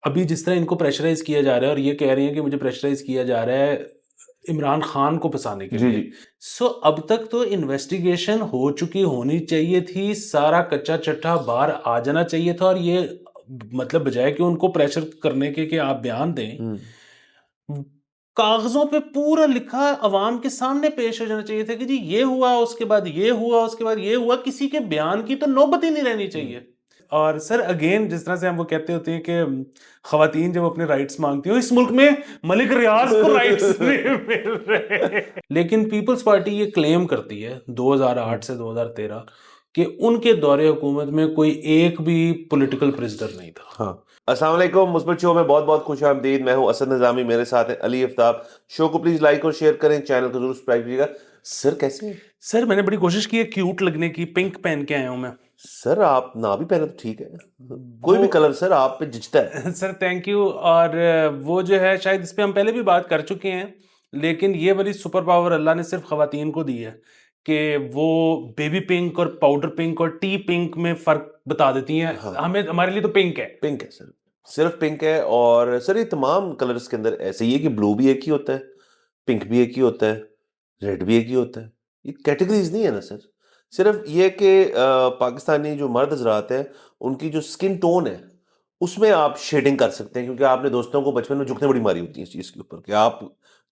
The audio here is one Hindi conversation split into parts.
अभी जिस तरह इनको प्रेशराइज किया जा रहा है और ये कह रही हैं कि मुझे प्रेशराइज किया जा रहा है इमरान खान को फंसाने के जी लिए। जी सो अब तक तो इन्वेस्टिगेशन हो चुकी होनी चाहिए थी, सारा कच्चा चट्टा बाहर आ जाना चाहिए था, और ये मतलब बजाय कि उनको प्रेशर करने के कि आप बयान दें, हम्म, कागजों पे पूरा लिखा अवाम के सामने पेश हो जाना चाहिए था कि जी ये हुआ, उसके बाद ये हुआ, उसके बाद ये हुआ। किसी के बयान की तो नौबत ही नहीं रहनी चाहिए। और सर अगेन जिस तरह से हम वो कहते होते हैं कि खवातीन जब अपने राइट्स मांगती हो, इस मुल्क में मलिक रियाज को राइट्स नहीं मिल रहे। लेकिन पीपल्स पार्टी ये क्लेम करती है 2008 से 2013 कि उनके दौरे हुकूमत में कोई एक भी पॉलिटिकल प्रिजनर नहीं था। हाँ। अस्सलाम वालेकुम, मुस्बत शो में बहुत बहुत खुश आमदीद। मैं हूं असद निजामी, मेरे साथ है अली आफ्ताब। शो को प्लीज लाइक और शेयर करें, चैनल को जरूर सब्सक्राइब कीजिएगा। सर कैसे हैं? सर मैंने बड़ी कोशिश की है क्यूट लगने की, पिंक पहन के आया हूं मैं। सर आप ना भी पहले तो ठीक है, कोई वो भी कलर सर आप पे जचता है। Sir thank you. और वो जो है शायद इस पे हम पहले भी बात कर चुके हैं, लेकिन ये वाली सुपर पावर अल्लाह ने सिर्फ खवातीन को दी है कि वो बेबी पिंक और पाउडर पिंक और टी पिंक में फ़र्क बता देती हैं। हाँ, हमें हमारे लिए तो पिंक है। पिंक है सर, सिर्फ पिंक है। और सर ये तमाम कलर्स के अंदर ऐसे ही है कि ब्लू भी एक ही होता है, पिंक भी एक ही होता है, रेड भी एक ही होता है। ये कैटेगरीज नहीं है ना सर। सिर्फ ये कि पाकिस्तानी जो मर्द हजरात हैं, उनकी जो स्किन टोन है उसमें आप शेडिंग कर सकते हैं, क्योंकि आपने दोस्तों को बचपन में झुकने बड़ी मारी होती है इस चीज़ के ऊपर कि आप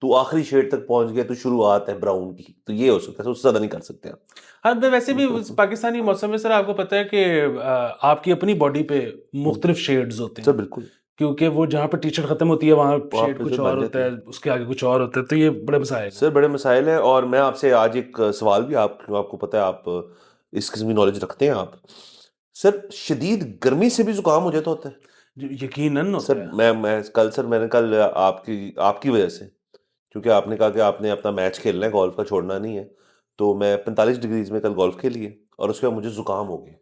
तू आखिरी शेड तक पहुंच गया, तो शुरुआत है ब्राउन की, तो ये हो सकता है, उससे ज़्यादा नहीं कर सकते आप। हाँ तो वैसे भी उस पाकिस्तानी मौसम में सर आपको पता है कि आपकी अपनी बॉडी पे मुख्तलिफ शेड्स होते सर हैं, बिल्कुल, क्योंकि वो जहाँ पे टी शर्ट खत्म होती है वहाँ वहाँ शेड पे कुछ सर और बन होता जाती है, है। उसके आगे कुछ और होता है, तो ये बड़े मसाइल हैं। सर बड़े मसाइल हैं। और मैं आपसे आज एक सवाल भी, आपको पता है आप इस किस्म की नॉलेज रखते हैं आप। सर शदीद गर्मी से भी जुकाम हो जाता होता है। यकीनन सर होता है। मैंने कल आपकी आपकी वजह से, क्योंकि आपने कहा कि आपने अपना मैच खेलना है, गोल्फ का छोड़ना नहीं है, तो मैं 45 डिग्रीज में कल गोल्फ खेली है और उसके बाद मुझे जुकाम हो गया।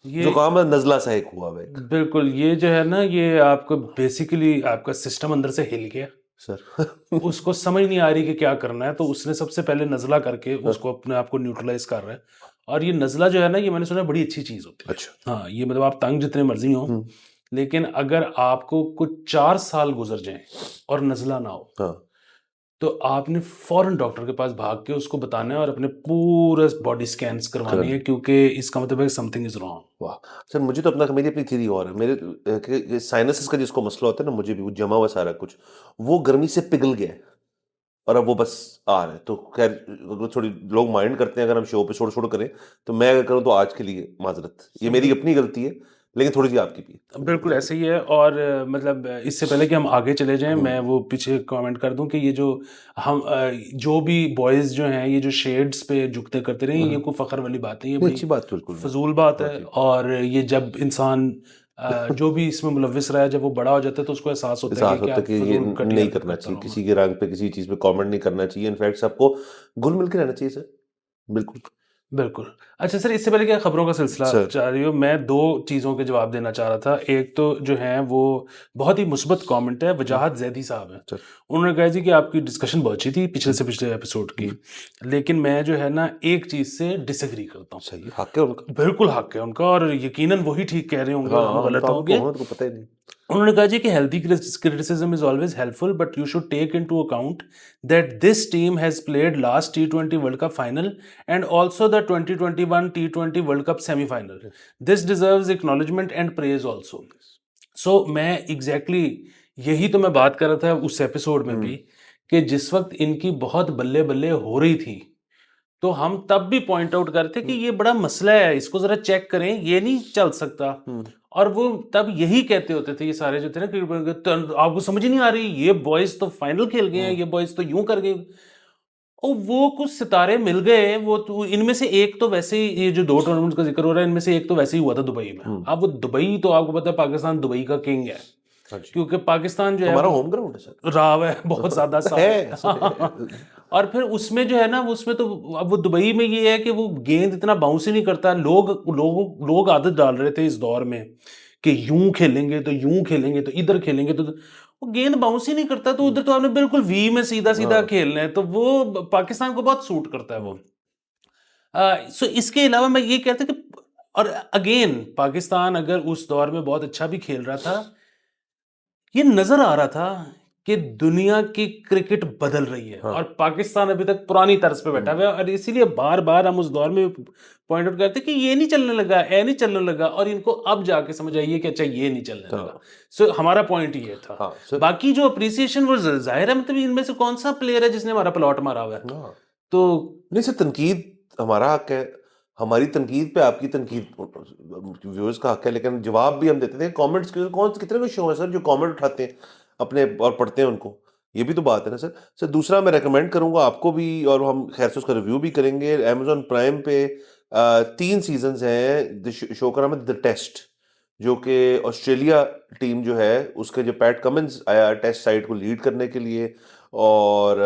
ये जुकाम है, नजला सा एक हुआ हुआ एक। बिल्कुल, ये जो है ना, ये आपको बेसिकली आपका सिस्टम अंदर से हिल गया, सर उसको समझ नहीं आ रही कि क्या करना है, तो उसने सबसे पहले नज़ला करके उसको अपने आप को न्यूट्रलाइज कर रहा है। और ये नज़ला जो है ना, ये मैंने सुना है बड़ी अच्छी चीज़ होती अच्छा। है। हाँ, ये मतलब आप तंग जितने मर्जी हो, हम्म। लेकिन अगर आपको कुछ 4 साल गुजर जाएं और नज़ला ना हो, हाँ। तो आपने फौरन डॉक्टर के पास भाग के उसको बताना है और अपने पूरे बॉडी स्कैन्स करवाने करन। हैं, क्योंकि इसका मतलब है समथिंग इज रॉन्ग। वाह। सर मुझे तो मेरी अपनी थ्योरी और है। मेरे साइनसिस का जिसको मसला होता है ना, मुझे भी वो जमा हुआ सारा कुछ, वो गर्मी से पिघल गया है और अब वो बस आ रहा है। तो खैर, अगर थोड़ी लोग माइंड करते हैं अगर हम शो पे छोड़ छोड़ करें, तो मैं अगर करूँ तो आज के लिए माजरत, ये मेरी अपनी गलती है, लेकिन थोड़ी सी आपकी भी बिल्कुल ऐसे ही है। और मतलब इससे पहले कि हम आगे चले जाएं, है। मैं वो पीछे कमेंट कर दूं कि ये जो हम जो भी बॉयज़ जो हैं, ये जो शेड्स पे झुकते करते रहे, ये कोई फ़ख्र वाली बात नहीं है, नहीं, बड़ी अच्छी बात बिल्कुल नहीं। फजूल बात हाँ है। जी। और ये जब इंसान जो भी इसमें मुलविस रहा है, जब वो बड़ा हो जाता है तो उसको एहसास होता है कि एहसास क्या होता है कि ये फजूल घटिया नहीं हरकत करना करता चाहिए, रहा हूँ मैं। किसी के रंग पे किसी चीज़ पे कमेंट नहीं करना चाहिए। इनफैक्ट सबको घुल मिल के रहना चाहिए सर। बिल्कुल। बिल्कुल। अच्छा सर, इससे पहले कि खबरों का सिलसिला सर। जारी हो, मैं 2 चीज़ों के जवाब देना चाह रहा था। एक तो जो है वो बहुत ही मुस्बत कमेंट है, हम्म, वजाहत ज़ैदी साहब हैं। सर। उन्होंने कहा जी कि आपकी डिस्कशन बहुत अच्छी थी पिछले से पिछले एपिसोड की, लेकिन मैं जो है ना एक चीज़ से डिसएग्री करता हूँ। सही है, हक है उनका। बिल्कुल हक है उनका, और यकीनन वही ठीक कह रहे होंगे, हम हाँ, हम तो गलत आपको होंगे। हमें तो पता ही नहीं। उन्होंने कहा जी कि healthy criticism is always helpful, but you should take into account that this team has played last T20 world cup final and also the 2021 T20 world cup semifinal. This deserves acknowledgement and praise also. So मैं एग्जैक्टली यही तो मैं बात कर रहा था उस एपिसोड में भी, कि जिस वक्त इनकी बहुत बल्ले बल्ले हो रही थी, तो हम तब भी पॉइंट आउट करते कि ये बड़ा मसला है, इसको जरा चेक करें, ये नहीं चल सकता। और वो तब यही कहते होते थे, ये सारे जो थे ना कि तो आपको समझ ही नहीं आ रही, ये बॉयज तो फाइनल खेल गए हैं, ये बॉयज तो यूं कर गए। और वो कुछ सितारे मिल गए, वो तो इनमें से एक तो वैसे ही, ये जो 2 टूर्नामेंट का जिक्र हो रहा है, इनमें से एक तो वैसे ही हुआ था दुबई में। अब वो दुबई तो आपको पता है, पाकिस्तान दुबई का किंग है, हाँ जी। क्योंकि पाकिस्तान जो है हमारा वो होम ग्राउंड है सर। राव है बहुत ज्यादा साल। है सर, है। और फिर उसमें जो है ना, उसमें तो अब वो दुबई में ये है कि वो गेंद इतना बाउंस ही नहीं करता। लोग आदत डाल रहे थे इस दौर में कि यूं खेलेंगे तो यूं खेलेंगे, तो इधर खेलेंगे तो वो गेंद बाउंस ही नहीं करता, तो उधर तो आपने बिल्कुल वी में सीधा सीधा हाँ। खेलना है, तो वो पाकिस्तान को बहुत सूट करता है वो। सो इसके अलावा मैं ये कहता कि, और अगेन पाकिस्तान अगर उस दौर में बहुत अच्छा भी खेल रहा था, ये नजर आ रहा था कि दुनिया की क्रिकेट बदल रही है हाँ। और पाकिस्तान अभी तक पुरानी तर्ज पे बैठा हुआ है, और इसीलिए बार बार हम उस दौर में पॉइंट आउट करते कि ये नहीं चलने लगा, ये नहीं चलने लगा, और इनको अब जाके समझ आई है कि अच्छा ये नहीं चलने हाँ। लगा। सो हमारा पॉइंट ये था। हाँ सर। बाकी जो अप्रिसिएशन वो जाहिर है, मतलब इनमें से कौन सा प्लेयर है जिसने हमारा प्लॉट मारा हुआ है? हाँ तो नहीं सर, तनकीद हमारा हक है, हमारी तनकीद पे आपकी तनकीद व्यूअर्स का हक है, लेकिन जवाब भी हम देते थे। कमेंट्स के कौन कितने को शो है सर जो कमेंट उठाते हैं अपने और पढ़ते हैं उनको, ये भी तो बात है ना सर। सर दूसरा मैं रेकमेंड करूंगा आपको भी, और हम खैर से उसका रिव्यू भी करेंगे। अमेजोन प्राइम पे 3 सीजन्स हैं शो का नाम है द टेस्ट, जो कि ऑस्ट्रेलिया टीम जो है उसके जो पैट कमिंस आया टेस्ट साइड को लीड करने के लिए, और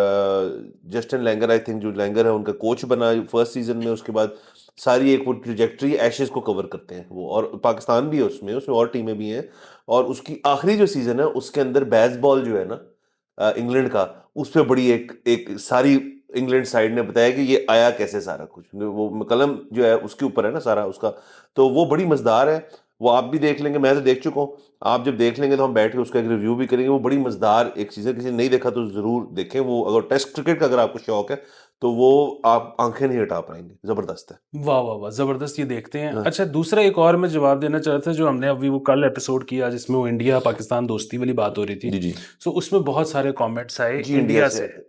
जस्टिन लैंगर आई थिंक जो लैंगर है उनका कोच बना फर्स्ट सीजन में। उसके बाद सारी एक वो ट्रिजेक्ट्री एशेज को कवर करते हैं वो, और पाकिस्तान भी है उसमें और टीमें भी हैं। और उसकी आखिरी जो सीजन है उसके अंदर बेसबॉल जो है ना इंग्लैंड का, उस पर बड़ी एक सारी इंग्लैंड साइड ने बताया कि ये आया कैसे सारा कुछ, वो कलम जो है उसके ऊपर है ना सारा उसका। तो वो बड़ी मजेदार है, वो आप भी देख लेंगे, मैं तो देख चुका हूँ। आप जब देख लेंगे तो हम बैठ के उसका एक रिव्यू भी करेंगे। वो बड़ी मजेदार एक चीज़ है, किसी ने नहीं देखा तो जरूर देखें वो। अगर टेस्ट क्रिकेट का अगर आपको शौक है तो वो आप आंखें नहीं हटा पाएंगे, जबरदस्त है। वाह वाह वाह, जबरदस्त, ये देखते हैं। हाँ। अच्छा, दूसरा एक और मैं जवाब देना चाह रहा था, जो हमने अभी वो कल एपिसोड किया जिसमें वो इंडिया पाकिस्तान दोस्ती वाली बात हो रही थी। जी जी सो उसमें बहुत सारे कमेंट्स आए जी, इंडिया से से,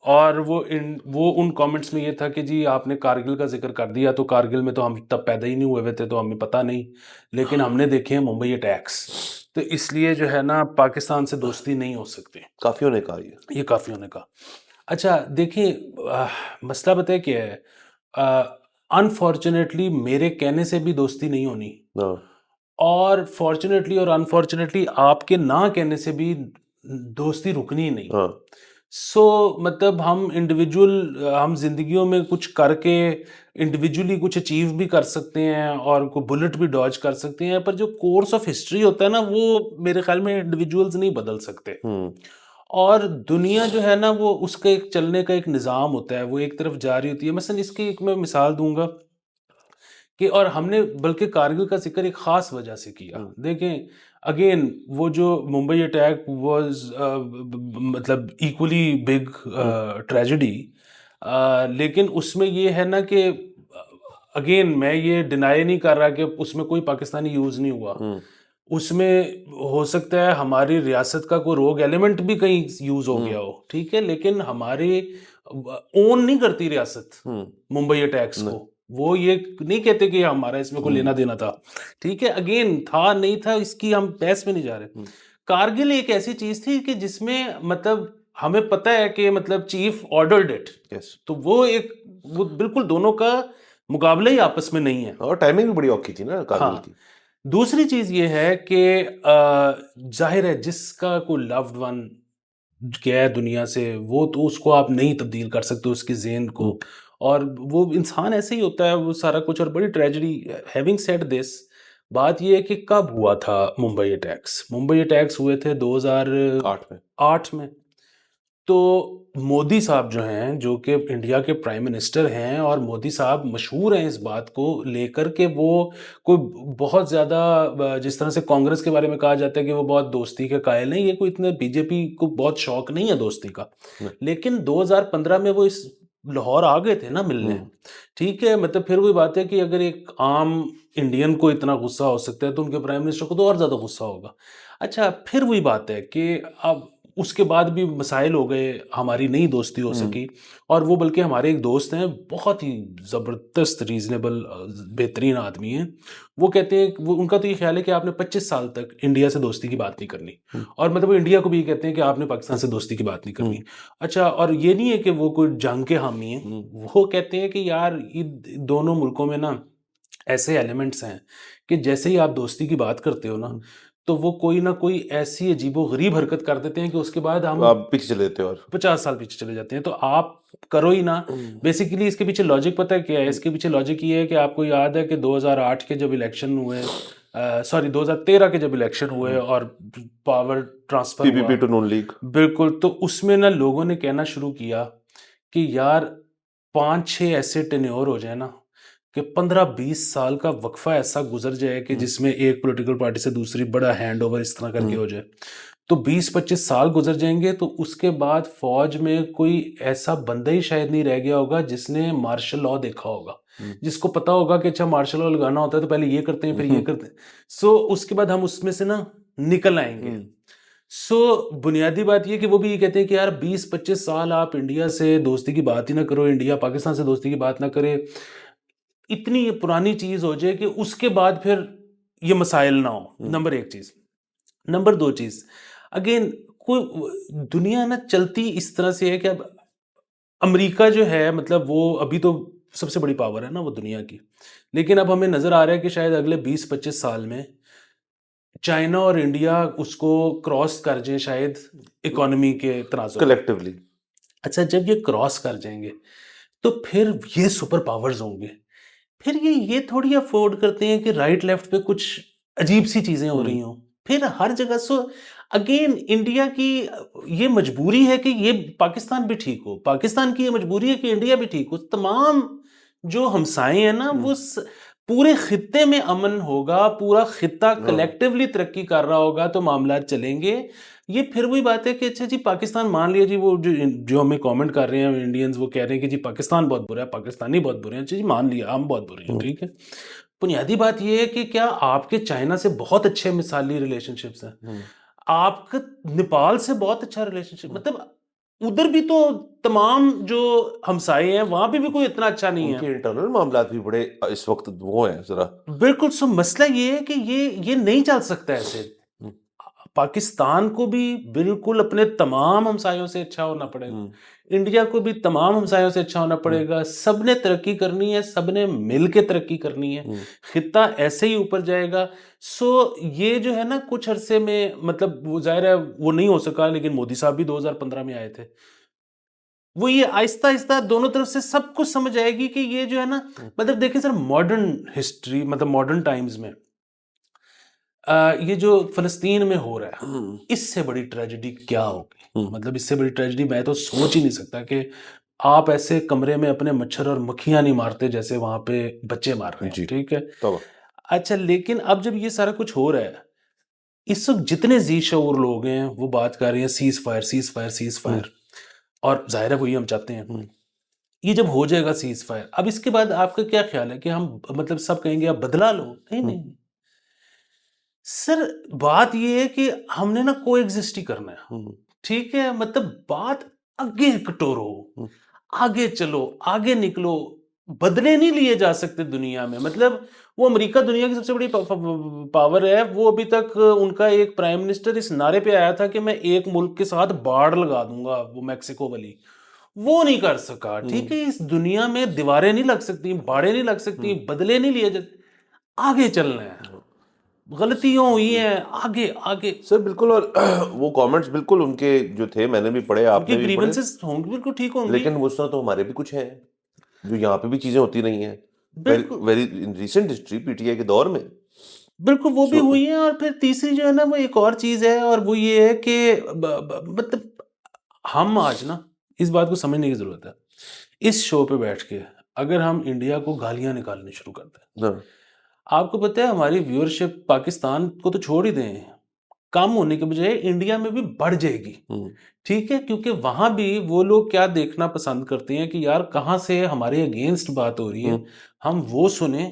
और वो उन कमेंट्स में ये था कि जी आपने कारगिल का जिक्र कर दिया, तो कारगिल में तो हम तब पैदा ही नहीं हुए हुए थे, तो हमें पता नहीं, लेकिन हमने देखे हैं मुंबई अटैक्स, तो इसलिए जो है ना पाकिस्तान से दोस्ती नहीं हो सकती। काफियों ने कहा ये काफ़ी होने का। अच्छा देखिए, मसला बताए क्या है, अनफॉर्चुनेटली मेरे कहने से भी दोस्ती नहीं होनी, हाँ और फॉर्चुनेटली और अनफॉर्चुनेटली आपके ना कहने से भी दोस्ती रुकनी ही नहीं। हाँ सो मतलब हम इंडिविजुअल, हम जिंदगियों में कुछ करके इंडिविजुअली कुछ अचीव भी कर सकते हैं और को बुलेट भी डॉज कर सकते हैं, पर जो कोर्स ऑफ हिस्ट्री होता है ना, वो मेरे ख्याल में इंडिविजुअल्स नहीं बदल सकते। और दुनिया जो है ना, वो उसका एक चलने का एक निज़ाम होता है, वो एक तरफ जा रही होती है। मसलन इसकी एक मैं मिसाल दूंगा कि, और हमने बल्कि कारगिल का जिक्र एक ख़ास वजह से किया। देखें अगेन, वो जो मुंबई अटैक वाज मतलब इक्वली बिग ट्रेजेडी, लेकिन उसमें ये है ना कि अगेन मैं ये डिनाई नहीं कर रहा कि उसमें कोई पाकिस्तानी यूज़ नहीं हुआ। उसमें हो सकता है हमारी रियासत का कोई रोग एलिमेंट भी कहीं यूज़ हो गया हो, ठीक है, लेकिन हमारे ओन नहीं करती रियासत मुंबई अटैक्स को। वो ये नहीं कहते कि हमारा इसमें कोई लेना देना था, ठीक है, अगेन था नहीं था इसकी हम बहस में नहीं जा रहे। कारगिल एक ऐसी चीज थी कि जिसमें मतलब हमें पता है कि मतलब चीफ ऑर्डर्ड इट, यस, तो वो बिल्कुल दोनों का मुकाबला ही आपस में नहीं है। और टाइमिंग भी बड़ी औखी थी ना कारगिल हाँ, की। दूसरी चीज ये है कि जाहिर है जिसका कोई लव्ड वन गया है दुनिया से, वो तो उसको आप नहीं तब्दील कर सकते उसकी ज़ेन को, और वो इंसान ऐसे ही होता है वो सारा कुछ, और बड़ी ट्रेजेडी। हैविंग सेड दिस, बात ये है कि कब हुआ था मुंबई अटैक्स? मुंबई अटैक्स हुए थे 8 में। 2008 में। तो मोदी साहब जो हैं, जो कि इंडिया के प्राइम मिनिस्टर हैं, और मोदी साहब मशहूर हैं इस बात को लेकर के वो कोई बहुत ज़्यादा, जिस तरह से कांग्रेस के बारे में कहा जाता है कि वो बहुत दोस्ती के कायल हैं, ये कोई इतने बीजेपी को बहुत शौक नहीं है दोस्ती का। लेकिन 2015 में वो इस लाहौर आ गए थे ना मिलने, ठीक है, मतलब फिर वही बात है कि अगर एक आम इंडियन को इतना गुस्सा हो सकता है तो उनके प्राइम मिनिस्टर को तो और ज़्यादा गुस्सा होगा। अच्छा, फिर वही बात है कि अब उसके बाद भी मसाइल हो गए, हमारी नई दोस्ती हो सकी, और वो बल्कि हमारे एक दोस्त हैं, बहुत ही ज़बरदस्त रीज़नेबल बेहतरीन आदमी हैं। वो कहते हैं, वो उनका तो ये ख्याल है कि आपने 25 साल तक इंडिया से दोस्ती की बात नहीं करनी, और मतलब वो इंडिया को भी ये कहते हैं कि आपने पाकिस्तान से दोस्ती की बात नहीं करनी। अच्छा, और ये नहीं है कि वो कोई जंग के हामी हैं, वो कहते हैं कि यार इन दोनों मुल्कों में ना ऐसे एलिमेंट्स हैं कि जैसे ही आप दोस्ती की बात करते हो ना, तो वो कोई ना कोई ऐसी अजीबो-गरीब हरकत कर देते हैं कि उसके बाद हम आप पीछे चले जाते हो और 50 साल पीछे चले जाते हैं। तो आप करो ही ना। बेसिकली इसके पीछे लॉजिक पता है क्या है? इसके पीछे लॉजिक ये है कि आपको याद है कि 2008 के जब इलेक्शन हुए, सॉरी 2013 के जब इलेक्शन हुए और पावर ट्रांसफर हुआ, पीपीपी टू नून लीग। बिल्कुल, तो उसमें ना लोगों ने कहना शुरू किया कि यार 5-6 ऐसे टेन्योर हो जाए ना, कि 15-20 साल का वक्फा ऐसा गुजर जाए कि जिसमें एक पॉलिटिकल पार्टी से दूसरी बड़ा हैंड ओवर इस तरह करके हो जाए। तो 20-25 साल गुजर जाएंगे, तो उसके बाद फौज में कोई ऐसा बंदा ही शायद नहीं रह गया होगा जिसने मार्शल लॉ देखा होगा, जिसको पता होगा कि अच्छा मार्शल लॉ लगाना होता है तो पहले ये करते हैं फिर ये करते हैं। सो उसके बाद हम उसमें से ना निकल आएंगे। सो बुनियादी बात ये कि वो भी ये कहते हैं कि यार 20-25 साल आप इंडिया से दोस्ती की बात ही ना करो, इंडिया पाकिस्तान से दोस्ती की बात ना करे, इतनी पुरानी चीज हो जाए कि उसके बाद फिर ये मसाइल ना हो। नंबर एक चीज। नंबर दो चीज, अगेन कोई दुनिया ना चलती इस तरह से है कि अब अमेरिका जो है, मतलब वो अभी तो सबसे बड़ी पावर है ना वो दुनिया की, लेकिन अब हमें नजर आ रहा है कि शायद अगले 20-25 साल में चाइना और इंडिया उसको क्रॉस कर जाए शायद इकोनॉमी के तराजू में। कलेक्टिवली। अच्छा, जब ये क्रॉस कर जाएंगे तो फिर ये सुपर पावर्स होंगे, फिर ये थोड़ी अफोर्ड करते हैं कि राइट लेफ्ट पे कुछ अजीब सी चीजें हो रही हों, फिर हर जगह। सो अगेन इंडिया की ये मजबूरी है कि ये पाकिस्तान भी ठीक हो, पाकिस्तान की ये मजबूरी है कि इंडिया भी ठीक हो। तमाम जो हमसाए हैं ना वो पूरे खित्ते में अमन होगा, पूरा खित्ता कलेक्टिवली तरक्की कर रहा होगा तो मामला चलेंगे। ये फिर वही बात है कि अच्छा जी पाकिस्तान मान लिया जी, वो जो हमें कमेंट कर रहे हैं इंडियंस, वो कह रहे हैं कि जी पाकिस्तान बहुत बुरा है, पाकिस्तानी बहुत बुरे हैं। अच्छा जी मान लिया हम बहुत बुरे हैं, ठीक है। बुनियादी बात ये है कि क्या आपके चाइना से बहुत अच्छे मिसाली रिलेशनशिप्स हैं, आपका नेपाल से बहुत अच्छा रिलेशनशिप, मतलब उधर भी तो तमाम जो हमसाए हैं वहां पे भी कोई इतना अच्छा नहीं है। उनके इंटरनल मामलात भी बड़े इस वक्त वो हैं जरा। बिल्कुल। सो मसला ये है कि ये नहीं चल सकता ऐसे। पाकिस्तान को भी बिल्कुल अपने तमाम हमसायों से अच्छा होना पड़ेगा, इंडिया को भी तमाम हमसायों से अच्छा होना पड़ेगा, सबने तरक्की करनी है, सबने मिल के तरक्की करनी है, खित्ता ऐसे ही ऊपर जाएगा। सो ये जो है ना कुछ अरसे में, मतलब वो जाहिर है वो नहीं हो सका, लेकिन मोदी साहब भी 2015 में आए थे, वो ये आहिस्ता आहिस्ता दोनों तरफ से सब कुछ समझ आएगी कि ये जो है ना, मतलब देखिए सर मॉडर्न हिस्ट्री, मतलब मॉडर्न टाइम्स में ये जो फलस्तीन में हो रहा है, इससे बड़ी ट्रेजेडी क्या होगी, मतलब इससे बड़ी ट्रेजेडी मैं तो सोच ही नहीं सकता कि आप ऐसे कमरे में अपने मच्छर और मक्खियां नहीं मारते जैसे वहां पे बच्चे मार रहे हैं, ठीक है। अच्छा, लेकिन अब जब ये सारा कुछ हो रहा है, इस वक्त जितने जी शऊर लोग हैं वो बात कर रहे हैं cease fire, cease fire, cease fire, और जाहिर है वही हम चाहते हैं। ये जब हो जाएगा सीज फायर, अब इसके बाद आपका क्या ख्याल है कि हम, मतलब सब कहेंगे आप बदला लो? नहीं नहीं सर, बात ये है कि हमने ना को एग्जिस्ट ही करना है, ठीक है। मतलब बात आगे कटोरो, आगे चलो, आगे निकलो, बदले नहीं लिए जा सकते दुनिया में। मतलब वो अमेरिका दुनिया की सबसे बड़ी पावर है, वो अभी तक उनका एक प्राइम मिनिस्टर इस नारे पे आया था कि मैं एक मुल्क के साथ बाढ़ लगा दूंगा, वो मैक्सिको वाली, वो नहीं कर सका, ठीक है। इस दुनिया में दीवारें नहीं लग सकती, बाढ़ें नहीं लग सकती, बदले नहीं लिए जाते, आगे चलना है, गलतियां हुई हैं, आगे आगे। सर बिल्कुल। और वो कमेंट्स बिल्कुल उनके जो थे मैंने भी पढ़े, उनकी आपने भी पढ़े, ग्रीवेंसेस होंगी, बिल्कुल ठीक होंगी। लेकिन वो तो हमारे भी कुछ हैं जो यहाँ पे भी चीजें होती रही हैं, वेरी बिल्कुल very in recent history PTI के दौर में। बिल्कुल वो भी सो हुई है। और फिर तीसरी जो है ना वो एक और चीज है, और वो ये है कि मतलब हम आज ना इस बात को समझने की जरूरत है। इस शो पे बैठ के अगर हम इंडिया को गालियां निकालनी शुरू करते हैं, आपको पता है हमारी व्यूअरशिप पाकिस्तान को तो छोड़ ही दें, कम होने के बजाय इंडिया में भी बढ़ जाएगी, ठीक है। क्योंकि वहां भी वो लोग क्या देखना पसंद करते हैं कि यार कहाँ से हमारे अगेंस्ट बात हो रही है, हम वो सुने,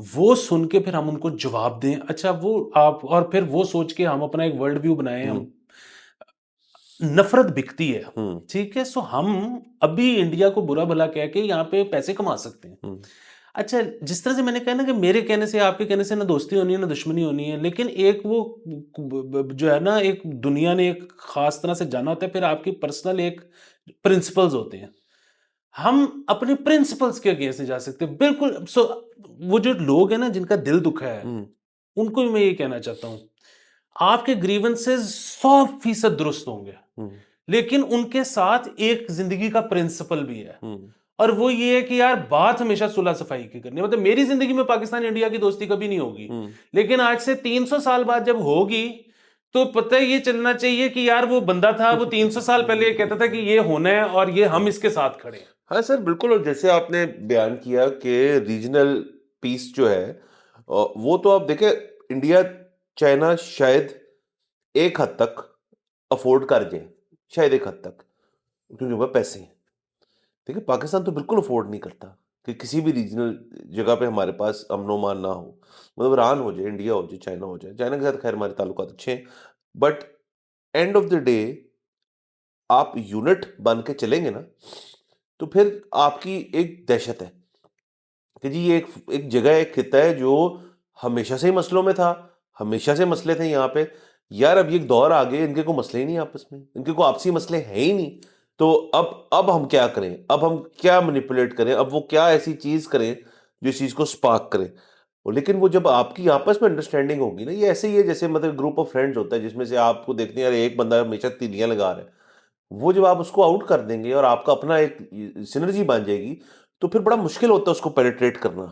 वो सुन के फिर हम उनको जवाब दें। अच्छा, वो आप, और फिर वो सोच के हम अपना एक वर्ल्ड व्यू बनाएं। हम नफरत बिकती है, ठीक है। सो हम अभी इंडिया को बुरा भला कह के यहाँ पे पैसे कमा सकते हैं। अच्छा, जिस तरह से मैंने कहा ना कि मेरे कहने से आपके कहने से ना दोस्ती होनी है ना दुश्मनी होनी है, लेकिन एक वो जो है ना, एक दुनिया ने एक खास तरह से जाना होता है, फिर आपकी पर्सनल एक प्रिंसिपल्स होते हैं। हम अपने प्रिंसिपल्स के अगेंस्ट नहीं जा सकते, बिल्कुल। सो वो जो लोग हैं ना जिनका दिल दुखा है, उनको भी मैं ये कहना चाहता हूँ, आपके ग्रीवेंसेस 100% दुरुस्त होंगे, लेकिन उनके साथ एक जिंदगी का प्रिंसिपल भी है, और वो ये है कि यार बात हमेशा सुलह सफाई की करनी है। मतलब मेरी जिंदगी में पाकिस्तान इंडिया की दोस्ती कभी नहीं होगी, लेकिन आज से 300 साल बाद जब होगी तो पता है ये चलना चाहिए कि यार वो बंदा था, वो 300 साल पहले ये कहता था कि ये होना है और ये हम इसके साथ खड़े हैं। हाँ सर बिल्कुल। और जैसे आपने बयान किया कि रीजनल पीस जो है, वो तो आप देखें, इंडिया चाइना शायद एक हद तक अफोर्ड कर जाए शायद एक हद तक, क्योंकि वह पैसे हैं। ठीक है, पाकिस्तान तो बिल्कुल अफोर्ड नहीं करता कि किसी भी रीजनल जगह पे हमारे पास अमनो-मान ना हो। मतलब ईरान हो जाए, इंडिया हो जाए, चाइना हो जाए। चाइना के साथ खैर हमारे ताल्लुकात अच्छे हैं, but end of the day आप यूनिट बन के चलेंगे ना, तो फिर आपकी एक दहशत है कि जी ये एक जगह, एक खिता है जो हमेशा से ही मसलों में था, हमेशा से मसले थे यहाँ पे। यार अब ये एक दौर आ गए, इनके कोई मसले ही नहीं आपस में, इनके कोई आपसी मसले हैं ही नहीं। तो अब हम क्या करें? अब हम क्या मैनिपुलेट करें? अब वो क्या ऐसी चीज़ करें जो इस चीज़ को स्पार्क करे? लेकिन वो जब आपकी आपस में अंडरस्टैंडिंग होगी ना, ये ऐसे ही है जैसे मतलब ग्रुप ऑफ फ्रेंड्स होता है जिसमें से आपको देखते हैं यार एक बंदा हमेशा तीलियां लगा रहा है, वो जब आप उसको आउट कर देंगे और आपका अपना एक सिनर्जी बन जाएगी, तो फिर बड़ा मुश्किल होता है उसको पेनिट्रेट करना।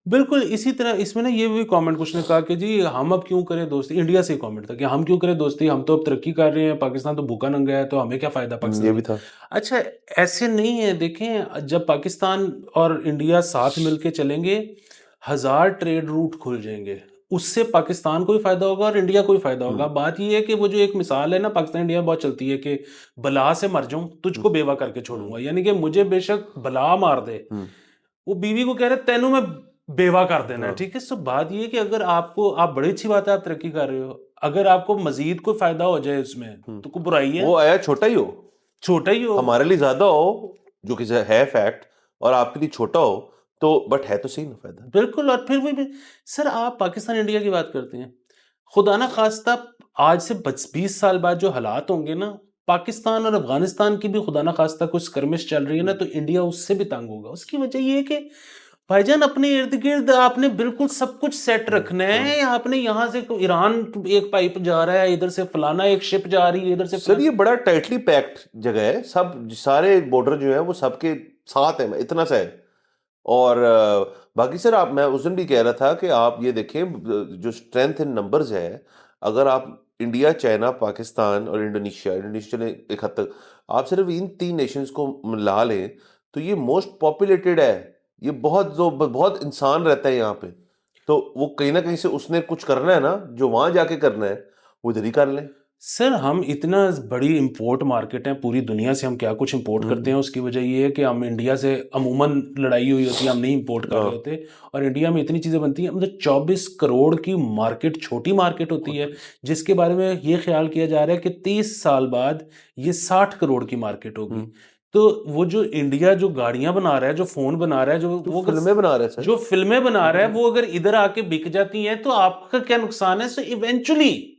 बिल्कुल, इसी तरह इसमें ना ये भी कमेंट कुछ ने कहा कि जी हम अब क्यों करें दोस्ती, इंडिया से ही कमेंट था कि हम क्यों करें दोस्ती, हम तो अब तरक्की कर रहे हैं, पाकिस्तान तो भूखा नंगा है, तो हमें क्या फ़ायदा ये पाकिस्तान भी से। था। अच्छा, ऐसे नहीं है, देखें जब पाकिस्तान और इंडिया साथ मिल के चलेंगे, हज़ार ट्रेड रूट खुल जाएंगे, उससे पाकिस्तान को भी फ़ायदा होगा और इंडिया को भी फ़ायदा होगा। बात ये है कि वो जो एक मिसाल है ना पाकिस्तान इंडिया में बहुत चलती है कि बला से मर जाऊँ, तुझको बेवा करके छोड़ूंगा, यानी कि मुझे बेशक बला मार दे, वो बीवी को कह रहे तेनू मैं बेवा कर देना है, हाँ। ठीक है। सो बात ये है कि अगर आपको, आप बड़ी अच्छी बात है आप तरक्की कर रहे हो, अगर आपको मजीद कोई फायदा हो जाए उसमें तो कोई बुराई है, वो आया छोटा ही हो, छोटा ही हो। हमारे लिए ज्यादा हो, जो कि है फैक्ट, और आपके लिए छोटा हो, तो बट है तो सही ना फायदा। बिल्कुल। और फिर भी सर आप पाकिस्तान इंडिया की बात करते हैं, खुदा ना खास्ता आज से 20 साल बाद जो हालात होंगे ना, पाकिस्तान और अफगानिस्तान की भी खुदा ना खास्ता कुछ skirmish चल रही है ना, तो इंडिया उससे भी तंग होगा। उसकी वजह ये है कि भाईजान अपने इर्द गिर्द आपने बिल्कुल सब कुछ सेट रखना है। आपने यहाँ से ईरान एक पाइप जा रहा है, इधर से फलाना एक शिप जा रही है, इधर से सर ये फलाना। बड़ा टाइटली पैक्ड जगह है, सब सारे बॉर्डर जो है वो सबके साथ है, इतना सा है। और बाकी सर आप, मैं उस दिन भी कह रहा था कि आप ये देखें जो स्ट्रेंथ इन नंबर्स है, अगर आप इंडिया, चाइना, पाकिस्तान और इंडोनेशिया, इंडोनेशिया ने एक हद तक, आप सिर्फ इन 3 नेशंस को मिला लें तो ये मोस्ट पॉपुलेटेड है। ये बहुत इंसान रहता है यहाँ पे। तो वो कहीं ना कहीं से उसने कुछ करना है ना, जो वहां जाके करना है वो इधर ही कर लें। सर हम इतना बड़ी इंपोर्ट मार्केट है, पूरी दुनिया से हम क्या कुछ इंपोर्ट करते हैं। उसकी वजह ये है कि हम इंडिया से अमूमन लड़ाई हुई होती है, हम नहीं इंपोर्ट कर रहे हाँ, होते। और इंडिया में इतनी चीज़ें बनती हैं, मतलब 24 करोड़ की मार्केट, छोटी मार्केट होती है, जिसके बारे में ये ख्याल किया जा रहा है कि 30 साल बाद ये 60 करोड़ की मार्केट होगी। तो वो जो इंडिया जो गाड़ियां बना रहा है, जो फोन बना रहा है, जो तो वो अगर फिल्में बना रहे हैं सर। जो फिल्में बना रहा है, वो अगर इधर आके बिक जाती हैं तो आपका क्या नुकसान है। सो इवेंचुअली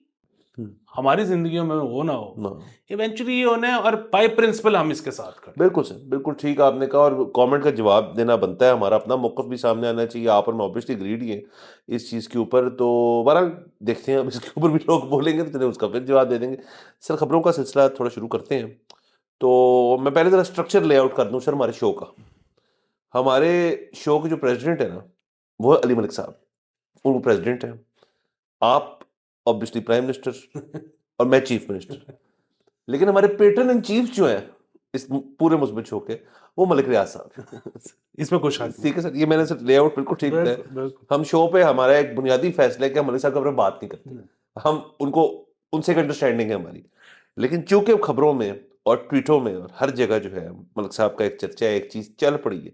हमारी जिंदगियों में वो ना हो, ना, इवेंचुअली ये होना है, और बाय प्रिंसिपल हम इसके साथ खड़े। बिल्कुल सर, बिल्कुल ठीक आपने कहा, और कमेंट का जवाब देना बनता है, हमारा अपना मौक़िफ़ भी सामने आना चाहिए। आप और मैं ऑब्वियसली एग्रीड ही हैं इस चीज़ के ऊपर। तो बहरहाल देखते हैं, अब इसके ऊपर भी लोग बोलेंगे तो चलिए उसका फिर जवाब दे देंगे। सर खबरों का सिलसिला थोड़ा शुरू करते हैं। तो मैं पहले ज़रा स्ट्रक्चर लेआउट कर दूँ सर हमारे शो का। हमारे शो के जो प्रेज़िडेंट है ना, वो है अली मलिक साहब, वो प्रेज़िडेंट हैं। आप ऑब्वियसली प्राइम मिनिस्टर और मैं चीफ मिनिस्टर। लेकिन हमारे पैटर्न इन चीफ जो हैं इस पूरे मुस्बत शो के, वो मलिक रियाज साहब। इसमें कुछ हक नहीं। ठीक है सर, ये मैंने सर लेआउट बिल्कुल ठीक बताया। बिल्कुल बिल्कुल। हम शो पे हमारा एक बुनियादी फैसला है कि हम मलिक साहब के बारे में बात नहीं करते। हम उनको, उनसे एक अंडरस्टैंडिंग है हमारी। लेकिन चूंकि खबरों में और ट्वीटों में और हर जगह जो है मलिक साहब का एक चर्चा है, एक चीज चल पड़ी है,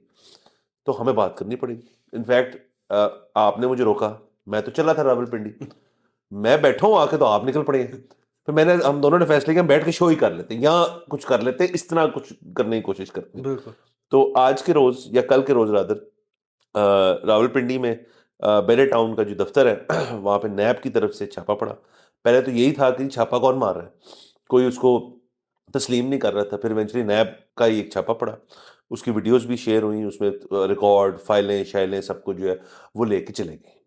तो हमें बात करनी पड़ेगी। इनफैक्ट आपने मुझे रोका, मैं तो चला था रावलपिंडी, मैं बैठा हूँ आके तो आप निकल पड़े हैं। फिर हम दोनों ने फैसले किया हम बैठ के शो ही कर लेते हैं, यहाँ कुछ कर लेते हैं, इस तरह कुछ करने की कोशिश करते हैं। बिल्कुल। तो आज के रोज या कल के रोज रादर रावलपिंडी में बेले टाउन का जो दफ्तर है वहाँ पे नैब की तरफ से छापा पड़ा। पहले तो यही था कि छापा कौन मार रहा है, कोई उसको तस्लीम नहीं कर रहा था। फिर इवेंचुअली नैब का ही एक छापा पड़ा, उसकी वीडियोस भी शेयर हुई, उसमें रिकॉर्ड फाइलें शाइलें सब कुछ जो है वो लेके चले गए।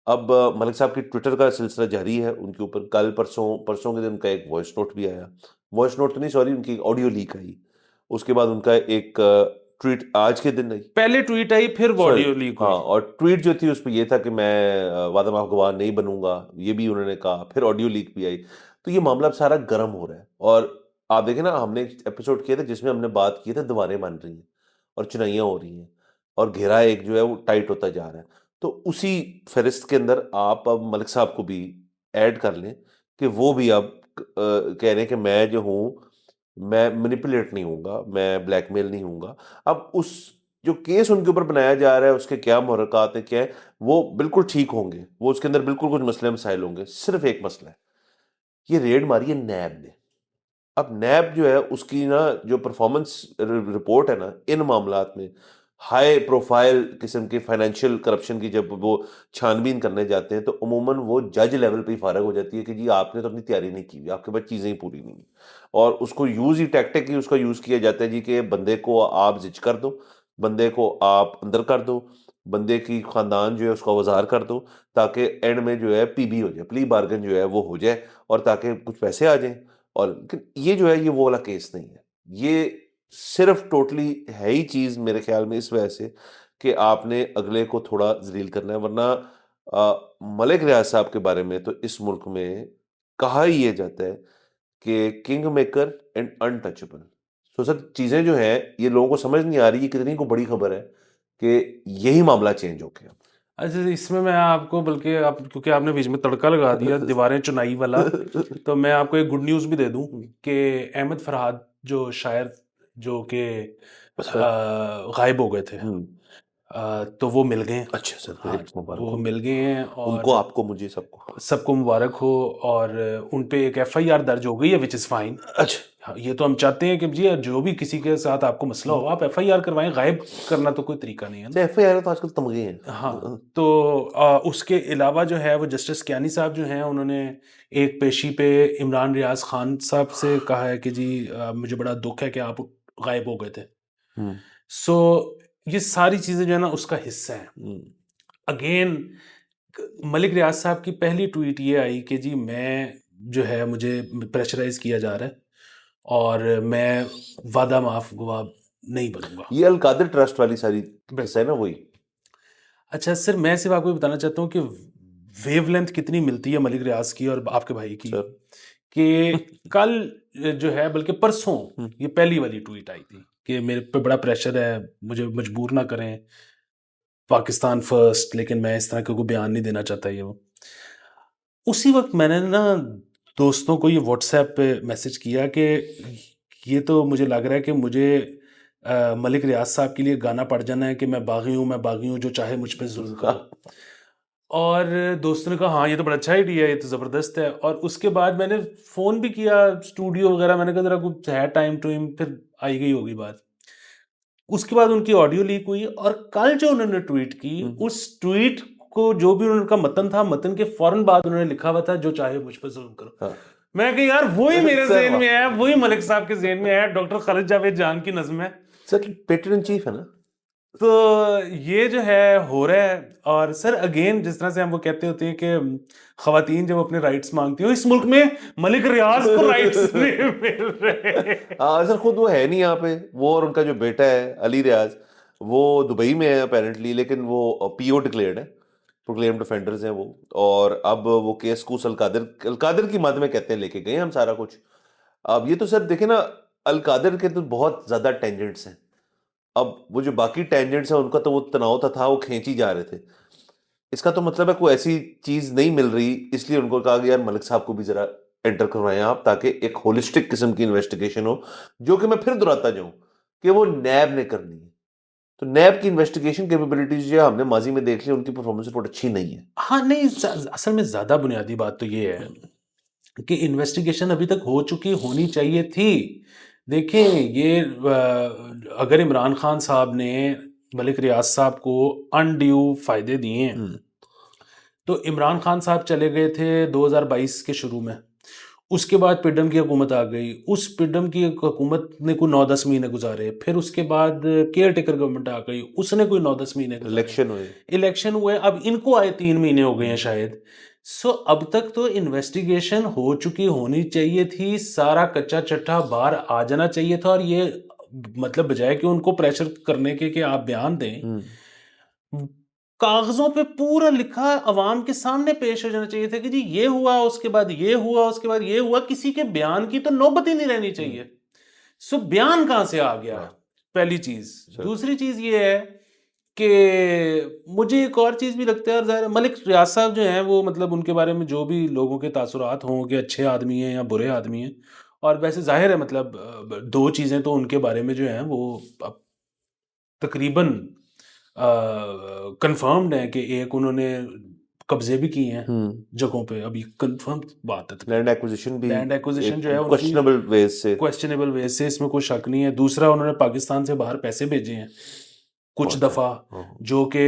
अब मलिक साहब की ट्विटर का सिलसिला जारी है उनके ऊपर। कल परसों परसों के दिन उनका एक वॉइस नोट भी आया, वॉइस नोट तो नहीं सॉरी, उनकी ऑडियो लीक आई। उसके बाद उनका एक ट्वीट आज के दिन आई, पहले ट्वीट आई, फिर सॉरी, ऑडियो लीक हाँ, हुई। और ट्वीट जो थी उसमें ये था कि मैं वादा माफ गवाह नहीं बनूंगा, ये भी उन्होंने कहा। फिर ऑडियो लीक भी आई। तो ये मामला अब सारा गर्म हो रहा है। और आप देखें ना, हमने एक एपिसोड किया था जिसमें हमने बात की थी दीवारें बन रही हैं और चुनाइयाँ हो रही हैं और घेरा एक जो है वो टाइट होता जा रहा है। तो उसी फहरिस्त के अंदर आप अब मलिक साहब को भी ऐड कर लें कि वो भी अब कह रहे हैं कि मैं जो हूँ मैं मैनिपुलेट नहीं हूँगा, मैं ब्लैकमेल नहीं हूँगा। अब उस जो केस उनके ऊपर बनाया जा रहा है उसके क्या मुहर्रकात हैं, क्या है, वो बिल्कुल ठीक होंगे, वो उसके अंदर बिल्कुल कुछ मसले मसाइल होंगे। सिर्फ एक मसला है, ये रेड मारी है नैब ने। अब नैब जो है उसकी ना जो परफॉर्मेंस रिपोर्ट है ना इन मामलात में, हाई प्रोफाइल किस्म के फाइनेंशियल करप्शन की जब वो छानबीन करने जाते हैं तो अमूमन वो जज लेवल पे ही फारग हो जाती है कि जी आपने तो अपनी तैयारी नहीं की हुई, आपके पास चीज़ें ही पूरी नहीं है। और उसको यूज़ ही टैक्टिक ही उसका यूज़ किया जाता है जी कि बंदे को आप जिच कर दो, बंदे को आप अंदर कर दो, बंदे की खानदान जो है उसको वजार कर दो, ताकि एंड में जो है पीबी हो जाए, प्ली बार्गन जो है वो हो जाए और ताकि कुछ पैसे आ जाएं। और लेकिन ये जो है ये वो वाला केस नहीं है। ये सिर्फ टोटली है ही चीज़ मेरे ख्याल में इस वजह से कि आपने अगले को थोड़ा ज़लील करना है, वरना मलिक रियाज साहब के बारे में तो इस मुल्क में कहा ही ये जाता है कि किंग मेकर एंड अनटचेबल। तो सर चीज़ें जो हैं ये लोगों को समझ नहीं आ रही, ये कितनी को बड़ी खबर है कि यही मामला चेंज हो गया। अच्छा, इसमें मैं आपको बल्कि आप क्योंकि आपने बीच में तड़का लगा दिया दीवारें चुनाई वाला, तो मैं आपको एक गुड न्यूज़ भी दे दूं कि अहमद फरहाद जो शायर जो कि गायब हो गए थे, हम्म, तो वो मिल गए हैं। अच्छा सर, हाँ, वेरी मुबारक वो हो मिल गए हैं उनको, और आपको, मुझे, सबको। सबको मुबारक हो। और उन पे एक एफआईआर दर्ज हो गई है, विच इज़ फाइन। अच्छा। हाँ, ये तो हम चाहते हैं कि जी जो भी किसी के साथ आपको मसला हो आप एफआईआर करवाएं, गायब करना तो कोई तरीका नहीं है ना। एफआईआर तो आजकल तमगे हैं। हाँ, तो उसके अलावा जो है वो जस्टिस कियानी साहब जो हैं उन्होंने एक पेशी पे इमरान रियाज खान साहब से कहा है कि जी मुझे बड़ा दुख है कि आप गायब हो गए थे। हम्म, सो ये सारी चीज़ें जो है ना उसका हिस्सा है। हम्म, अगेन मलिक रियाज साहब की पहली ट्वीट ये आई कि जी मैं जो है मुझे प्रेशराइज किया जा रहा है और मैं वादा माफ गवाह नहीं बनूंगा। ये अल कादिर ट्रस्ट वाली सारी किस्सा बिल्कुल। है ना, वही। अच्छा सर, मैं सिर्फ आपको ये बताना चाहता हूँ कि वेवलेंथ कितनी मिलती है मलिक रियाज की और आपके भाई की, सर। कि कल जो है बल्कि परसों हम्म, ये पहली वाली ट्वीट आई थी कि मेरे पे बड़ा प्रेशर है, मुझे मजबूर ना करें, पाकिस्तान फर्स्ट, लेकिन मैं इस तरह का कोई बयान नहीं देना चाहता ये वो। उसी वक्त मैंने ना दोस्तों को ये व्हाट्सएप पे मैसेज किया कि ये तो मुझे लग रहा है कि मुझे मलिक रियाज साहब के लिए गाना पड़ जाना है कि मैं बागी हूँ जो चाहे मुझ पे जुल्म करो। और दोस्तों ने कहा हाँ ये तो बड़ा अच्छा आइडिया है, ये तो ज़बरदस्त है। और उसके बाद मैंने फ़ोन भी किया स्टूडियो वगैरह, मैंने कहा ज़रा कुछ है टाइम टूइम, फिर आई गई होगी बात। उसके बाद उनकी ऑडियो लीक हुई और कल जो उन्होंने ट्वीट की उस ट्वीट को जो भी उनका मतन था, मतन के फौरन बाद उन्होंने लिखा हुआ था जो चाहे मुझ पर जुल्म करो। हाँ। मैं कहा यार वही मेरे सर, ज़हन में वाह। है, वही मलिक साहब के ज़हन में है, डॉक्टर खालिद जावेद जान की नज़्म है। सर पेटर इन चीफ है ना। तो ये जो है हो रहा है। और सर अगेन जिस तरह से हम वो कहते होते हैं कि खवातीन जब अपने राइट्स मांगती हो, इस मुल्क में मलिक रियाज को राइट्स नहीं मिल रहे। सर खुद वो है नहीं यहाँ पे, वो और उनका जो बेटा है अली रियाज, वो दुबई में है अपेरेंटली, लेकिन वो पीओ डिक्लेयर्ड है, प्रोक्लेम्ड ऑफेंडर्स हैं वो। और अब वो केस कूस अल कादिर की मद में कहते हैं लेके गए हम सारा कुछ। अब ये तो सर देखे ना, अल कादिर के तो बहुत ज्यादा टेंजेंट्स हैं। अब वो जो बाकी टेंजेंट्स हैं उनका तो वो तनाव था वो खींची जा रहे थे। इसका तो मतलब है कोई ऐसी चीज नहीं मिल रही, इसलिए उनको कहा गया यार मलिक साहब को भी जरा एंटर करवाएं आप, ताकि एक होलिस्टिक किस्म की इन्वेस्टिगेशन हो, जो कि मैं फिर दोहराता जाऊं कि वो नैब ने करनी है। तो नैब की इन्वेस्टिगेशन कैपेबिलिटीज जो है हमने माजी में देख ली, उनकी परफॉर्मेंस रिपोर्ट अच्छी नहीं है। हाँ नहीं, असल में ज़्यादा बुनियादी बात तो ये है कि इन्वेस्टिगेशन अभी तक हो चुकी होनी चाहिए थी। देखें ये अगर इमरान खान साहब ने मलिक रियाज साहब को अनड्यू फायदे दिए हैं, तो इमरान खान साहब चले गए थे 2022 के शुरू में। उसके बाद पिडम की हुकूमत आ गई, उस पिडम की हुकूमत ने कोई 9-10 महीने गुजारे, फिर उसके बाद केयर टेकर गवर्नमेंट आ गई, उसने कोई 9-10 महीने गुजारे, इलेक्शन हुए। इलेक्शन हुए, अब इनको आए 3 महीने हो गए हैं शायद। सो अब तक तो इन्वेस्टिगेशन हो चुकी होनी चाहिए थी, सारा कच्चा चट्टा बाहर आ जाना चाहिए था। और ये मतलब बजाय कि उनको प्रेशर करने के कि आप बयान दें, कागजों पे पूरा लिखा अवाम के सामने पेश हो जाना चाहिए था कि जी ये हुआ, उसके बाद ये हुआ, उसके बाद ये हुआ। किसी के बयान की तो नौबत ही नहीं रहनी चाहिए। सो बयान कहां से आ गया, वाह। पहली चीज। सर। दूसरी चीज ये है कि मुझे एक और चीज़ भी लगता है, और ज़ाहिर है मलिक रियाज साहब जो हैं वो मतलब उनके बारे में जो भी लोगों के तासुरात हों कि अच्छे आदमी हैं या बुरे आदमी हैं, और वैसे ज़ाहिर है मतलब 2 चीज़ें तो उनके बारे में जो हैं वो अब तकरीबन कन्फर्म्ड हैं कि एक उन्होंने कब्ज़े भी किए हैं जगहों पे, अभी कन्फर्म बात है लैंड तकरीबन। एक्विजिशन भी लैंड एक्विजिशन एक जो है उनकी क्वेश्चनेबल वेज से क्वेश्चनेबल वे से, इसमें कोई शक नहीं है। दूसरा, उन्होंने पाकिस्तान से बाहर पैसे भेजे हैं कुछ बहुत है। दफ़ा, हाँ। जो कि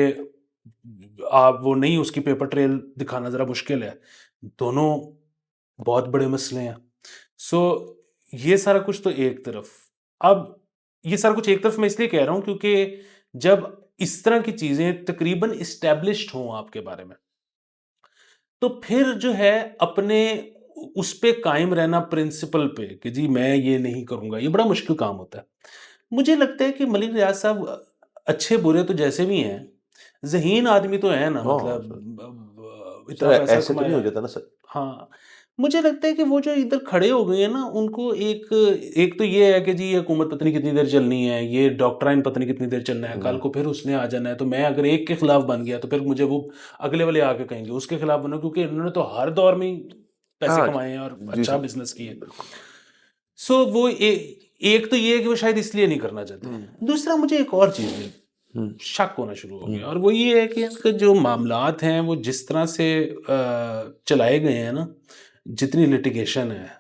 आप वो नहीं, उसकी पेपर ट्रेल दिखाना ज़रा मुश्किल है। दोनों बहुत बड़े मसले हैं। सो ये सारा कुछ तो एक तरफ। अब ये सारा कुछ एक तरफ मैं इसलिए कह रहा हूँ क्योंकि जब इस तरह की चीज़ें तकरीबन एस्टेब्लिश्ड हों आपके बारे में, तो फिर जो है अपने उस पे कायम रहना प्रिंसिपल पे कि जी मैं ये नहीं करूँगा, ये बड़ा मुश्किल काम होता है। मुझे लगता है कि मलिक रियाज साहब अच्छे बुरे तो जैसे भी हैं, ज़हीन आदमी तो हैं ना, हाँ मतलब सर। इतना सर पैसा ऐसे तो नहीं कमाया हो है। जाता ना सर। हाँ, मुझे लगता है कि वो जो इधर खड़े हो गए हैं ना, उनको एक एक तो ये है कि जी ये हुकूमत पता नहीं कितनी देर चलनी है, ये डॉक्ट्राइन पता नहीं कितनी देर चलना है, कल को फिर उसने आ जाना है, तो मैं अगर एक के खिलाफ बन गया तो फिर मुझे वो अगले वाले आके कहेंगे उसके खिलाफ बनो, क्योंकि इन्होंने तो हर दौर में ही पैसे हाँ कमाए हैं और जी अच्छा सर। बिजनेस किए। बिल्कुल। सो वो एक तो ये है कि वो शायद इसलिए नहीं करना चाहते। दूसरा, मुझे एक और चीज़ में शक होना शुरू हो गया, और वो ये है कि इनके जो मामलात हैं वो जिस तरह से चलाए गए हैं ना, जितनी लिटिगेशन है,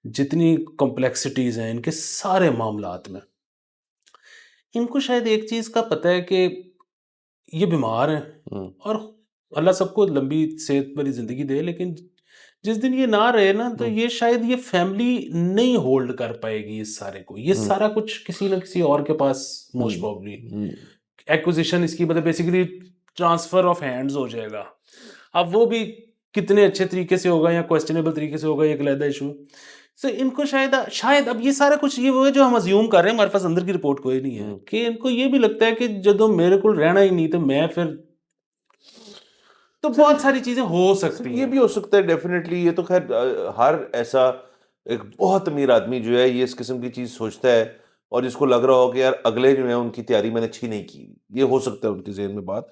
जितनी कॉम्प्लेक्सिटीज़ हैं इनके सारे मामलात में, इनको शायद एक चीज़ का पता है कि ये बीमार हैं, हम्म। और अल्लाह सबको लंबी सेहत वाली ज़िंदगी दे, लेकिन जिस दिन ये ना रहे ना, तो ये शायद ये फैमिली नहीं होल्ड कर पाएगी इस सारे को। ये सारा कुछ किसी न किसी और के पास मोस्ट प्रोबेबली एक्विजिशन, इसकी मतलब बेसिकली ट्रांसफर ऑफ हैंड्स हो जाएगा। अब वो भी कितने अच्छे तरीके से होगा या क्वेश्चनेबल तरीके से होगा, ये एक अलग इशू। सो इनको शायद शायद अब ये सारा कुछ ये वो है जो हम अज्यूम कर रहे हैं, हमारे पास अंदर की रिपोर्ट कोई नहीं है, कि इनको ये भी लगता है कि ਜਦੋਂ मेरे को रहना ही नहीं तो मैं फिर, तो सर बहुत सारी चीजें हो सर सकती ये हैं। भी हो सकता है डेफिनेटली। ये तो खैर हर ऐसा एक बहुत अमीर आदमी जो है ये इस किस्म की चीज सोचता है, और इसको लग रहा हो कि यार अगले जो है उनकी तैयारी मैंने अच्छी नहीं की, ये हो सकता है उनके ज़हन में बात।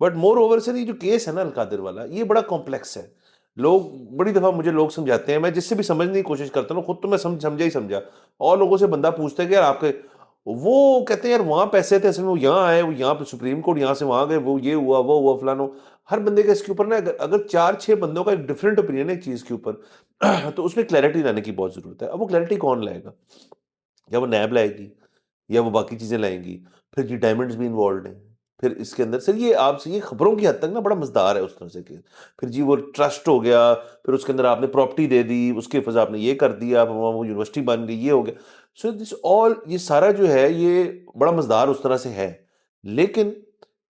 बट मोर ओवर सर ये जो केस है ना अलकादिर वाला, ये बड़ा कॉम्प्लेक्स है। लोग बड़ी दफा मुझे लोग समझाते हैं, मैं जिससे भी समझने की कोशिश करता हूँ, खुद तो मैं समझा ही समझा, और लोगों से बंदा पूछता है कि यार आपके, वो कहते हैं यार वहां पैसे थे असल में, वो यहाँ आए, वो यहाँ पे सुप्रीम कोर्ट, यहाँ से वहां गए, वो ये हुआ वो हुआ फलानो। हर बंदे का इसके ऊपर ना अगर 4-6 बंदों का एक डिफरेंट ओपिनियन है एक चीज के ऊपर तो उसमें क्लैरिटी लाने की बहुत जरूरत है। अब वो क्लैरिटी कौन लाएगा? या वो नैब लाएगी, या वो बाकी चीजें लाएंगी? फिर ये डायमंड्स भी इन्वॉल्व हैं। फिर इसके अंदर सर ये आपसे ये खबरों की हद तक ना बड़ा मजेदार है उस तरह से कि फिर जी वो ट्रस्ट हो गया, फिर उसके अंदर आपने प्रॉपर्टी दे दी, उसके फिर आपने ये कर दिया, फिर वहाँ वो यूनिवर्सिटी बन गई, ये हो गया। सो दिस ऑल ये सारा जो है ये बड़ा मजेदार उस तरह से है। लेकिन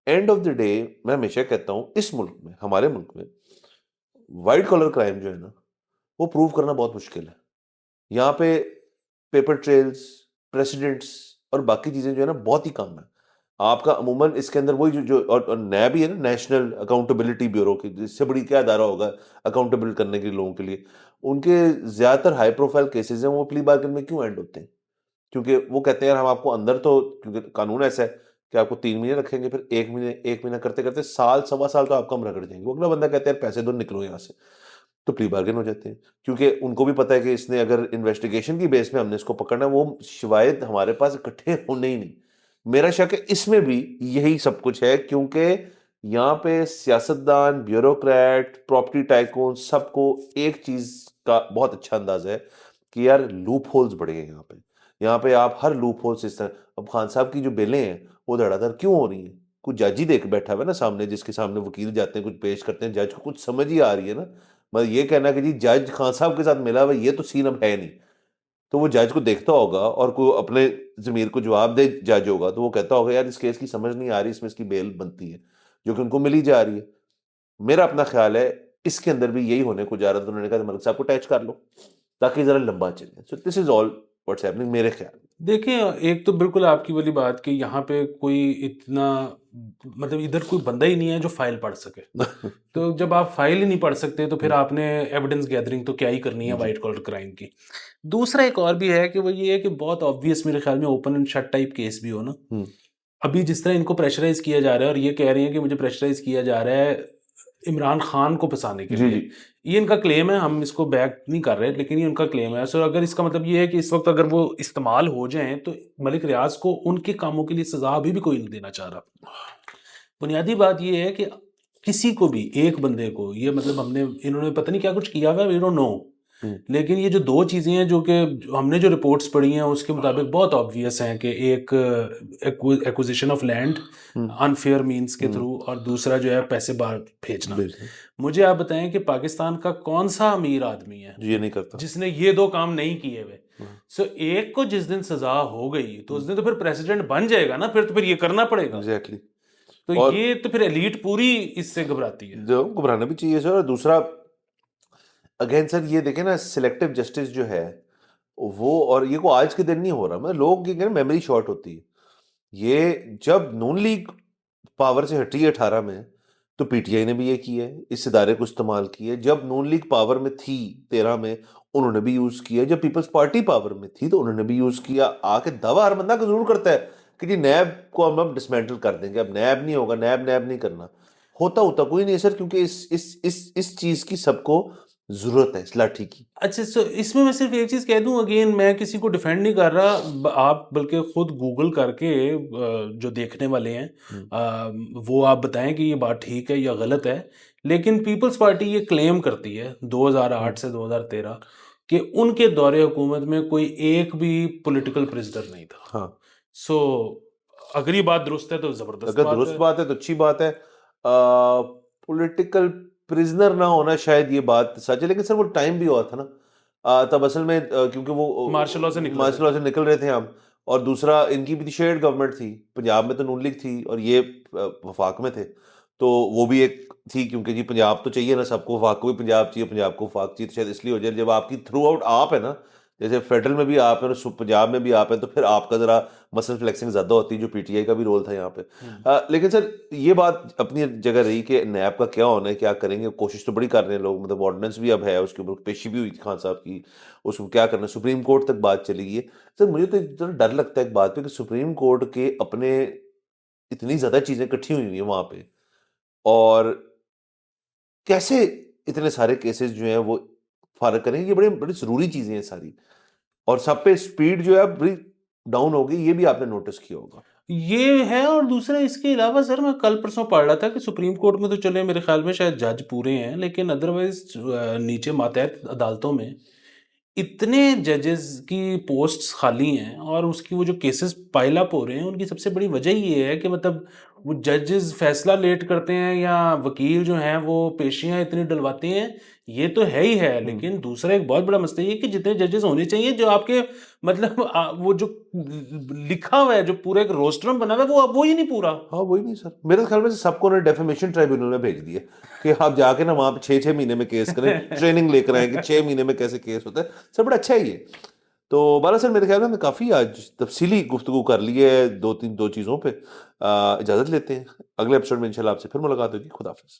एंड ऑफ द डे मैं हमेशा कहता हूँ इस मुल्क में, हमारे मुल्क में व्हाइट कॉलर क्राइम जो है ना वो प्रूव करना बहुत मुश्किल है। यहाँ पे पेपर ट्रेल्स, प्रेसिडेंट्स और बाकी चीजें जो है ना बहुत ही कम है। आपका अमूमन इसके अंदर वही जो और नैब ही है ना, नेशनल अकाउंटेबिलिटी ब्यूरो की, इससे बड़ी क्या अदारा होगा अकाउंटेबल करने के लोगों के लिए। उनके ज्यादातर हाई प्रोफाइल केसेस हैं वो प्ली बार्गेन में क्यों एंड होते हैं? क्योंकि वो कहते हैं यार हम आपको अंदर तो, क्योंकि कानून ऐसा है कि आपको 3 महीने रखेंगे, फिर 1 महीने 1 महीना करते करते साल सवा साल तो आपका हम रगड़ जाएंगे। वो अगला बंदा कहते हैं यार पैसे दो निकलो यहाँ से, तो प्ली बार्गेन हो जाते हैं। क्योंकि उनको भी पता है कि इसने अगर इन्वेस्टिगेशन की बेस पे हमने इसको पकड़ना है, वो शायद हमारे पास इकट्ठे होने ही नहीं। मेरा शक है इसमें भी यही सब कुछ है, क्योंकि यहाँ पे सियासतदान, ब्यूरोक्रेट, प्रॉपर्टी टाइकून सबको एक चीज का बहुत अच्छा अंदाजा है कि यार लूप होल्स बड़े हैं यहाँ पे। यहाँ पे आप हर लूप होल से इस तरह, अब खान साहब की जो बेलें हैं वो धड़ाधड़ क्यों हो रही हैं? कुछ जज ही देख बैठा हुआ है ना सामने, जिसके सामने वकील जाते हैं कुछ पेश करते हैं, जज को कुछ समझ ही आ रही है ना। मतलब ये कहना कि जी जज खान साहब के साथ मिला हुआ, ये तो सीन अब है नहीं। तो वो जज को देखता होगा और कोई अपने जमीर को जवाब दे जज होगा, तो वो कहता होगा यार इस केस की समझ नहीं आ रही, इसमें इसकी बेल बनती है, जो कि उनको मिली जा रही है। मेरा अपना ख्याल है इसके अंदर भी यही होने को जा रहा था। उन्होंने कहा मलिक साहब को अटैच कर लो ताकि जरा लंबा चले। So this is all what's happening मेरे ख्याल में। देखिए, एक तो बिल्कुल आपकी वाली बात कि यहाँ पे कोई इतना, मतलब इधर कोई बंदा ही नहीं है जो फाइल पढ़ सके। तो जब आप फाइल ही नहीं पढ़ सकते तो फिर आपने एविडेंस गैदरिंग तो क्या ही करनी है जी। वाइट कॉलर क्राइम की। दूसरा एक और भी है कि वो ये है कि बहुत ऑब्वियस मेरे ख्याल में open and shut type case भी हो ना, हम्म। अभी जिस तरह इनको प्रेशराइज किया जा रहा है और ये कह रहे हैं कि मुझे प्रेशराइज किया जा रहा है इमरान खान को फंसाने के जी लिए, जी ये इनका क्लेम है, हम इसको बैक नहीं कर रहे, लेकिन ये उनका क्लेम है। सो अगर इसका मतलब ये है कि इस वक्त अगर वो इस्तेमाल हो जाएं तो मलिक रियाज को उनके कामों के लिए सजा अभी भी कोई नहीं देना चाह रहा। बुनियादी बात ये है कि किसी को भी एक बंदे को ये मतलब इन्होंने पता नहीं क्या कुछ किया हुआ, वी डोंट नो, लेकिन ये जो दो चीज़ें हैं जो कि हमने जो रिपोर्ट्स पढ़ी हैं उसके मुताबिक बहुत ऑब्वियस हैं कि एक acquisition of land unfair means के थ्रू और दूसरा जो है पैसे बाहर भेजना। बिल्कुल मुझे आप बताएं कि पाकिस्तान का कौन सा अमीर आदमी है ये नहीं करता। जिसने ये दो काम नहीं किए हुए? सो एक को जिस दिन सजा हो गई तो उस दिन तो फिर प्रेसिडेंट बन जाएगा ना, फिर तो फिर ये करना पड़ेगा। एग्जैक्टली तो और ये तो फिर एलीट पूरी इससे घबराती है। जो घबराना भी चाहिए सर। और दूसरा अगेन सर ये देखें ना, सिलेक्टिव जस्टिस जो है वो, और ये को आज के दिन नहीं हो रहा, मतलब लोग ये कहते मेमोरी शॉर्ट होती है। ये जब नून लीग पावर से हटी है 18 में, तो पीटीआई ने भी ये किया है, इस इदारे को इस्तेमाल किया है। जब नून लीग पावर में थी 13 में, उन्होंने भी यूज किया। जब पीपल्स पार्टी पावर में थी तो उन्होंने भी यूज किया। आके दावा हर बंदा जरूर करता है कि जी नैब को हम अब डिसमेंटल कर देंगे, अब नैब नहीं होगा, नैब नैब नहीं करना। होता कोई नहीं सर, क्योंकि इस चीज की सबको जरूरत है, इस लाठी की। अच्छा, सो इसमें मैं सिर्फ एक चीज़ कह दूं, अगेन मैं किसी को डिफेंड नहीं कर रहा, आप बल्कि खुद गूगल करके जो देखने वाले हैं वो आप बताएं कि ये बात ठीक है या गलत है। लेकिन पीपल्स पार्टी ये क्लेम करती है 2008 से 2013 कि उनके दौरे हुकूमत में कोई एक भी पॉलिटिकल प्रिजनर नहीं था। हाँ, सो अगर ये बात दुरुस्त है तो ज़बरदस्त अगर बात दुरुस्त है। बात है तो अच्छी बात है। पॉलिटिकल प्रिजनर ना होना शायद ये बात सच है, लेकिन सर वो टाइम भी हुआ था ना। तब असल में क्योंकि वो मार्शल लॉ से निकले थे। मार्शल लॉ से निकल रहे थे हम। और दूसरा इनकी भी शेयर्ड गवर्नमेंट थी, पंजाब में तो नून लीग थी और ये वफाक में थे। तो वो भी एक थी, क्योंकि जी पंजाब तो चाहिए ना सबको, वफाक को भी पंजाब चाहिए, पंजाब को वफाक चाहिए। तो शायद इसलिए हो जाए, जब आपकी थ्रू आउट आप है ना, जैसे फेडरल में भी आप है और पंजाब में भी आप है, तो फिर आपका जरा मसल फ्लेक्सिंग ज्यादा होती है, जो पीटीआई का भी रोल था यहाँ पे। लेकिन सर ये बात अपनी जगह रही कि नैब का क्या होना है, क्या करेंगे। कोशिश तो बड़ी कर रहे हैं लोग, मतलब ऑर्डिनेंस भी अब है, उसके ऊपर पेशी भी हुई थी खान साहब की, उसको क्या करना है, सुप्रीम कोर्ट तक बात चली गई है। सर मुझे तो जरा डर लगता है एक बात पे कि सुप्रीम कोर्ट के अपने इतनी ज्यादा चीजें इकट्ठी हुई है वहां पे, और कैसे इतने सारे केसेस जो हैं वो फारग करेंगे। ये बड़ी बड़ी जरूरी चीजें हैं सारी, और सब पे स्पीड जो है बड़ी डाउन हो गई, ये भी आपने नोटिस किया होगा। ये है, और दूसरा इसके अलावा सर मैं कल परसों पढ़ रहा था कि सुप्रीम कोर्ट में तो चले मेरे ख्याल में शायद जज पूरे हैं, लेकिन अदरवाइज नीचे मातहत अदालतों में इतने जजेस की पोस्ट्स खाली हैं और उसकी वो जो केसेस पाइल अप हो रहे हैं उनकी सबसे बड़ी वजह ये है कि मतलब वो जजेस फैसला लेट करते हैं या वकील जो हैं वो पेशियां इतनी डलवाते हैं। ये तो है ही है, लेकिन दूसरा एक बहुत बड़ा मसला ये कि जितने जजेस होने चाहिए जो आपके मतलब वो जो लिखा हुआ है, जो पूरा एक रोस्ट्रम बना हुआ है, वो अब वो ही नहीं पूरा। हाँ वही नहीं सर, मेरे ख्याल में से सबको ना डेफेमेशन ट्राइब्यूनल में भेज दिया कि आप जाके ना वहाँ पे 6-6 महीने में केस करें, ट्रेनिंग लेकर आए कि 6 महीने में कैसे केस होता है। सर बड़ा अच्छा है ये। तो बाला सर मेरे ख्याल में हमने काफ़ी आज तफसीली गुफ्तगू कर ली है दो चीज़ों पे। इजाज़त लेते हैं, अगले एपिसोड में इंशाल्लाह आपसे फिर मुलाकात होगी। खुदा हाफिज़।